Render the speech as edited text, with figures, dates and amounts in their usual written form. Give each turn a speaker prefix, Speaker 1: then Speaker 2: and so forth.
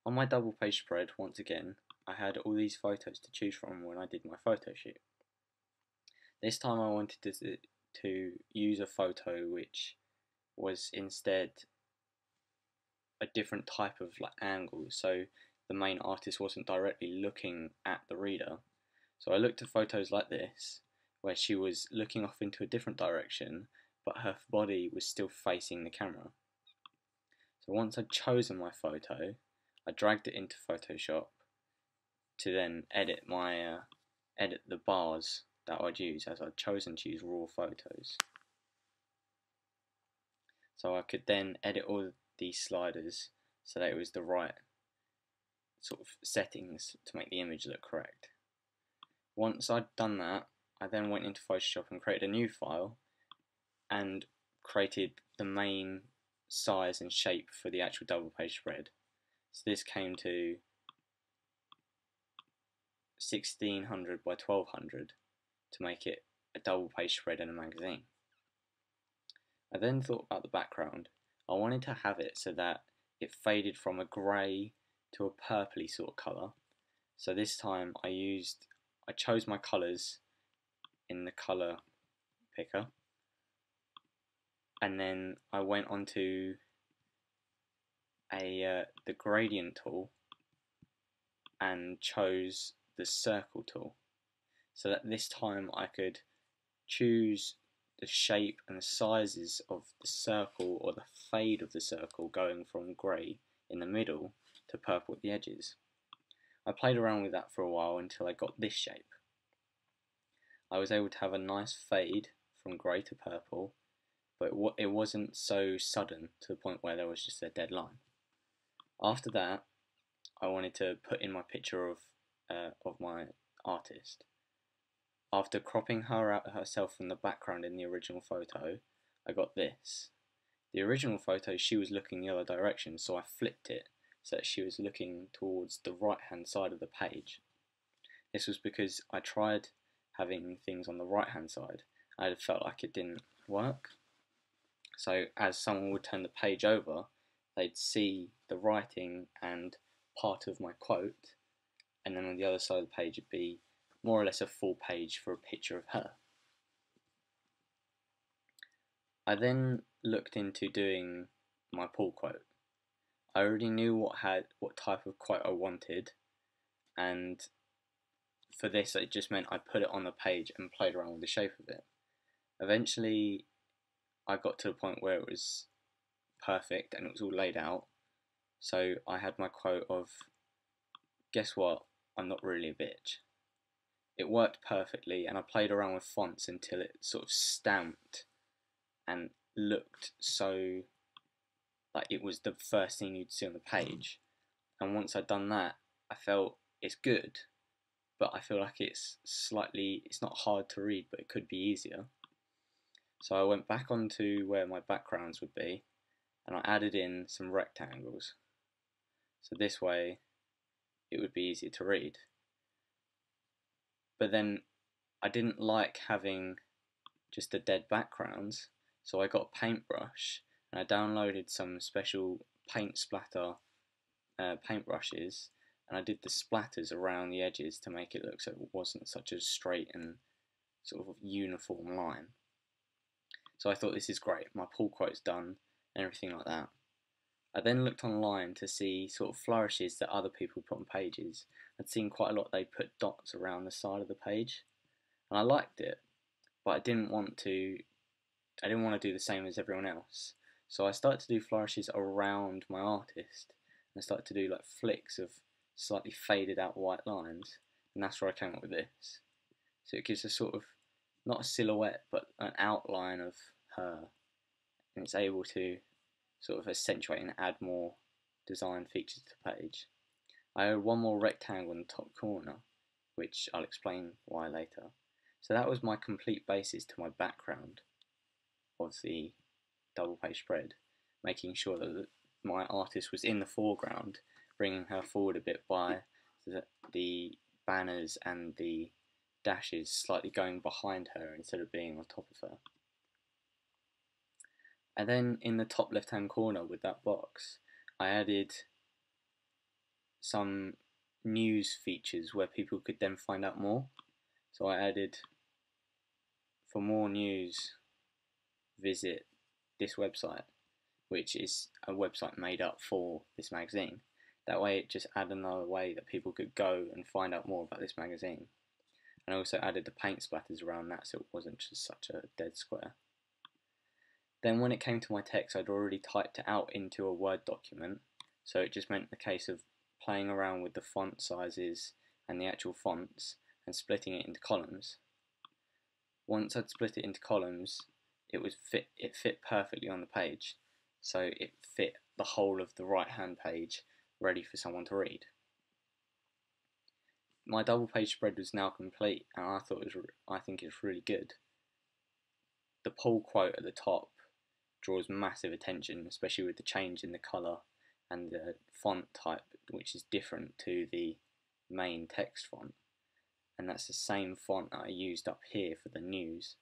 Speaker 1: On my double page spread, once again, I had all these photos to choose from when I did my photo shoot. This time I wanted to use a photo which was instead a different type of angle, so the main artist wasn't directly looking at the reader. So I looked at photos like this, where she was looking off into a different direction, but her body was still facing the camera. So once I'd chosen my photo, I dragged it into Photoshop to then edit the bars that I'd use, as I'd chosen to use raw photos. So I could then edit all these sliders so that it was the right sort of settings to make the image look correct. Once I'd done that, I then went into Photoshop and created a new file and created the main size and shape for the actual double page spread. So this came to 1600 by 1200 to make it a double page spread in a magazine. I then thought about the background. I wanted to have it so that it faded from a grey to a purpley sort of colour. So this time I chose my colours in the colour picker, and then I went onto the gradient tool and chose the circle tool, so that this time I could choose the shape and the sizes of the circle, or the fade of the circle, going from grey in the middle to purple at the edges. I played around with that for a while until I got this shape. I was able to have a nice fade from grey to purple, but it wasn't so sudden to the point where there was just a dead line. After that, I wanted to put in my picture of my artist. After cropping her out herself from the background in the original photo, I got this. The original photo, she was looking the other direction, so I flipped it so that she was looking towards the right hand side of the page. This was because I tried having things on the right hand side. I felt like it didn't work. So as someone would turn the page over, they'd see the writing and part of my quote, and then on the other side of the page it'd be more or less a full page for a picture of her. I then looked into doing my pull quote. I already knew what type of quote I wanted, and for this it just meant I put it on the page and played around with the shape of it. Eventually I got to the point where it was perfect and it was all laid out, so I had my quote of, "Guess what, I'm not really a bitch." It worked perfectly, and I played around with fonts until it sort of stamped and looked so like it was the first thing you'd see on the page. And once I'd done that, I felt it's good, but I feel like it's not hard to read, but it could be easier. So I went back onto where my backgrounds would be, and I added in some rectangles. So this way it would be easier to read. But then I didn't like having just the dead backgrounds, so I got a paintbrush and I downloaded some special paint splatter paintbrushes, and I did the splatters around the edges to make it look so it wasn't such a straight and sort of uniform line. So I thought, this is great, my pull quote's done and everything like that. I then looked online to see sort of flourishes that other people put on pages. I'd seen quite a lot they put dots around the side of the page, and I liked it, but I didn't want to do the same as everyone else. So I started to do flourishes around my artist, and I started to do like flicks of slightly faded out white lines, and that's where I came up with this. So it gives a sort of, not a silhouette, but an outline of her, and it's able to sort of accentuate and add more design features to the page. I added one more rectangle in the top corner, which I'll explain why later. So that was my complete basis to my background of the double page spread, making sure that my artist was in the foreground, bringing her forward a bit by the banners and the dashes slightly going behind her instead of being on top of her. And then in the top left hand corner with that box, I added some news features where people could then find out more. So I added, for more news, visit this website, which is a website made up for this magazine. That way it just added another way that people could go and find out more about this magazine. And I also added the paint splatters around that so it wasn't just such a dead square. Then when it came to my text, I'd already typed it out into a Word document, so it just meant the case of playing around with the font sizes and the actual fonts and splitting it into columns. Once I'd split it into columns, it fit perfectly on the page, so it fit the whole of the right hand page ready for someone to read. My double page spread was now complete, and I think it's really good. The pull quote at the top draws massive attention, especially with the change in the colour and the font type, which is different to the main text font. And that's the same font that I used up here for the news.